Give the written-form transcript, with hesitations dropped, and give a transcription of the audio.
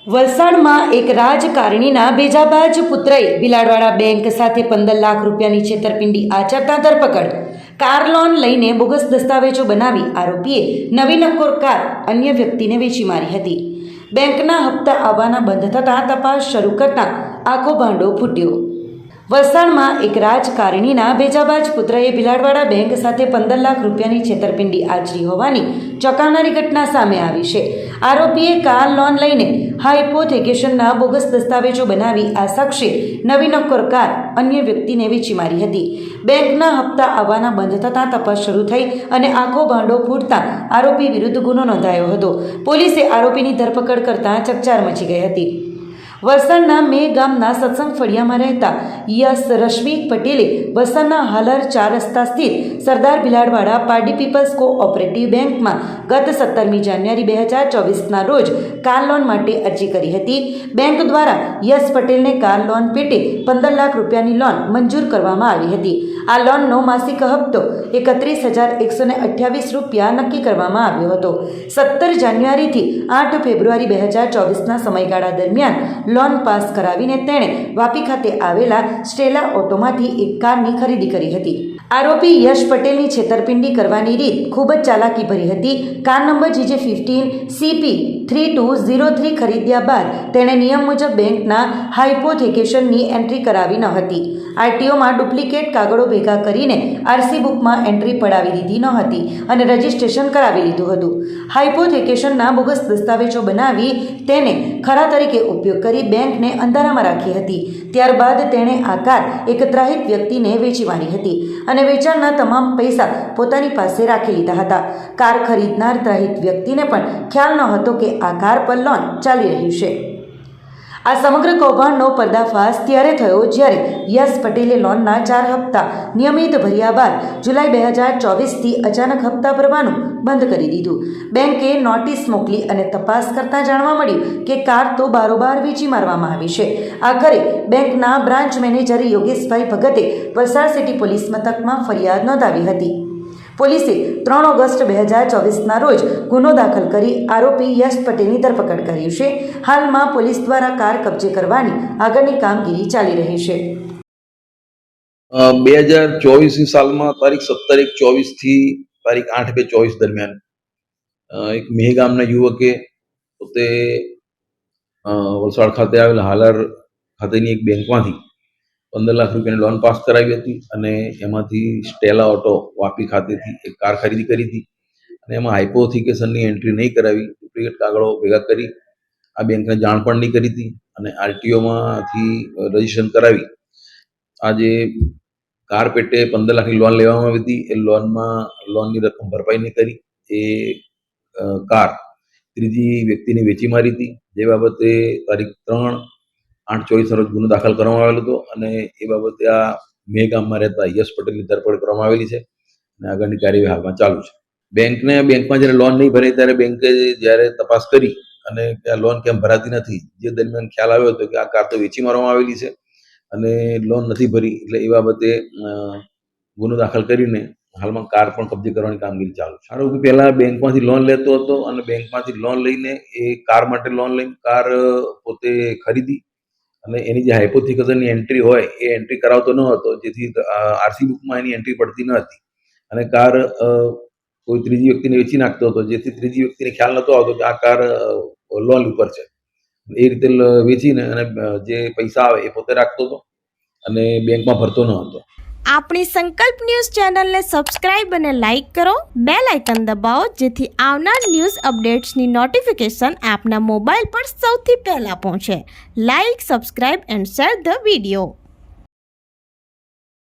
વલસાડમાં એક રાજકારણીના બેજાબાજ પુત્રએ ભીલાડવાડા બેંક સાથે 15 લાખ રૂપિયાની છેતરપિંડી આચરતા ધરપકડ. કાર લોન લઈને બોગસ દસ્તાવેજો બનાવી આરોપીએ નવી નક્કોર કાર અન્ય વ્યક્તિને વેચી મારી હતી. બેંકના હપ્તા આવવાના બંધ થતાં તપાસ શરૂ કરતાં આખો ભાંડો ફૂટ્યો. વલસાડમાં એક રાજકારણીના બેજાબાજ પુત્રએ ભીલાડવાડા બેંક સાથે 15 લાખ રૂપિયાની છેતરપિંડી આચરી હોવાની ચોંકાવનારી ઘટના સામે આવી છે. આરોપીએ કાર લોન લઈને હાઇપોથેકેશનના બોગસ દસ્તાવેજો બનાવી આ શખ્સે નવી નક્કોર કાર અન્ય વ્યક્તિને વેચી મારી હતી. બેંકના હપ્તા આવવાના બંધ થતાં તપાસ શરૂ થઈ અને આખો ભાંડો ફૂટતા આરોપી વિરુદ્ધ ગુનો નોંધાયો હતો. પોલીસે આરોપીની ધરપકડ કરતાં ચકચાર મચી ગઈ હતી. વલસાડના મે ગામના સત્સંગ ફળિયામાં રહેતા યશ રશ્મિ પટેલે વલસાડના હાલર 4 રસ્તા સ્થિત સરદાર ભીલાડવાડા પારડી પીપલ્સ કોઓપરેટિવ બેંકમાં ગત 17મી જાન્યુઆરી 2024ના રોજ કાર લોન માટે અરજી કરી હતી. બેંક દ્વારા યશ પટેલને કાર લોન પેટે 15 લાખ રૂપિયાની લોન મંજૂર કરવામાં આવી હતી. આ લોનનો માસિક હપ્તો 31,128 રૂપિયા નક્કી કરવામાં આવ્યો હતો. 17 જાન્યુઆરીથી 8 ફેબ્રુઆરી 2024ના સમયગાળા દરમિયાન લોન પાસ કરાવીને તેણે વાપી ખાતે આવેલા સ્ટેલા ઓટોમાંથી એક કારની ખરીદી કરી હતી. આરોપી યશ પટેલની છેતરપિંડી કરવાની રીત ખૂબ જ ચાલાકી ભરી હતી. કાર નંબર GJ15 CP3203 ખરીદ્યા બાદ તેણે નિયમ મુજબ બેંકના હાઇપોથેકેશનની એન્ટ્રી કરાવી ન હતી. આરટીઓમાં ડુપ્લિકેટ કાગળો ભેગા કરીને આરસી બુકમાં એન્ટ્રી પડાવી દીધી ન હતી અને રજિસ્ટ્રેશન કરાવી લીધું હતું. હાઇપોથેકેશનના બોગસ દસ્તાવેજો બનાવી તેને ખરા તરીકે ઉપયોગ કરી બેંકને અંધારામાં રાખી હતી. ત્યારબાદ તેણે આ કાર એક ત્રાહિત વ્યક્તિને વેચી મારી હતી અને વેચાણના તમામ પૈસા પોતાની પાસે રાખી લીધા હતા. કાર ખરીદનાર ત્રાહિત વ્યક્તિને પણ ખ્યાલ ન હતો કે આ કાર પર લોન ચાલી રહી છે. આ સમગ્ર કૌભાંડનો પર્દાફાશ ત્યારે થયો જ્યારે યશ પટેલે લોનના 4 હપ્તા નિયમિત ભર્યા બાદ જુલાઈ 2024થી અચાનક હપ્તા ભરવાનું બંધ કરી દીધું. બેંકે નોટિસ મોકલી અને તપાસ કરતાં જાણવા મળ્યું કે કાર તો બારોબાર વેચી મારવામાં આવી છે. આખરે બેંકના બ્રાન્ચ મેનેજર યોગેશભાઈ ભગતે વલસાડ સિટી પોલીસ મથકમાં ફરિયાદ નોંધાવી હતી. પોલીસે 3 ઓગસ્ટ 2024ના રોજ ગુનો દાખલ કરી આરોપી યશ પટેલની ધરપકડ કરી છે. હાલમાં પોલીસ દ્વારા કાર કબજે કરવાની આગળની કામગીરી ચાલી રહી છે. 2024 સાલમાં તારીખ 17/1/24 થી તારીખ 8/2/24 દરમિયાન એક મેહ ગામના યુવકે પોતે વલસાડ ખાતે આવેલ હાલર ખાતેની એક બેંકમાંથી 15 લાખ રૂપિયાની લોન પાસ કરાવી હતી અને એમાંથી સ્ટેલા ઓટો વાપી ખાતેથી એક કાર ખરીદી કરી હતી અને એમાં હાઇપોથેકેશનની એન્ટ્રી નહીં કરાવી, ડુપ્લિકેટ કાગળો ભેગા કરી આ બેંકને જાણ પણ નહીં કરી હતી અને આરટીઓમાંથી રજીસ્ટ્રેશન કરાવી આ જે કાર પેટે 15 લાખની લોન લેવામાં આવી હતી એ લોનની રકમ ભરપાઈ નહીં કરી એ કાર ત્રીજી વ્યક્તિને વેચી મારી હતી. જે બાબતે તારીખ 3/8/24 રોજ ગુનો દાખલ કરવામાં આવેલો હતો અને એ બાબતે આ મે ગામમાં રહેતા યશ પટેલની ધરપકડ કરવામાં આવેલી છે અને આગળની કાર્યવાહી હાલમાં ચાલુ છે. બેંકમાં જ્યારે લોન નહીં ભરાઈ ત્યારે બેંકે જ્યારે તપાસ કરી અને આ લોન કેમ ભરાતી નથી, જે દરમિયાન ખ્યાલ આવ્યો હતો કે આ કાર તો વેચી મારવામાં આવેલી છે અને લોન નથી ભરી, એટલે એ બાબતે ગુનો દાખલ કરીને હાલમાં કાર પણ કબજે કરવાની કામગીરી ચાલુ છે. આરોપી પહેલા બેંકમાંથી લોન લેતો હતો અને બેંકમાંથી લોન લઈને એ કાર માટે લોન લઈને કાર પોતે ખરીદી અને એની જે હાઇપોથેકેશનની એન્ટ્રી હોય એ એન્ટ્રી કરાવતો ન હતો, જેથી આરસી બુકમાં એની એન્ટ્રી પડતી ન હતી અને કાર કોઈ ત્રીજી વ્યક્તિને વેચી નાખતો હતો, જેથી ત્રીજી વ્યક્તિને ખ્યાલ નહોતો આવતો કે આ કાર લોન ઉપર છે. એ રીતે વેચીને અને જે પૈસા આવે એ પોતે રાખતો હતો અને બેંકમાં ભરતો ન હતો. આપણી સંકલ્પ ન્યૂઝ ચેનલને સબસ્ક્રાઇબ અને લાઇક કરો, બેલ આઇકન દબાવો જેથી આવનાર ન્યૂઝ અપડેટ્સની નોટિફિકેશન આપના મોબાઈલ પર સૌથી પહેલા પહોંચે. Like, subscribe and share the video.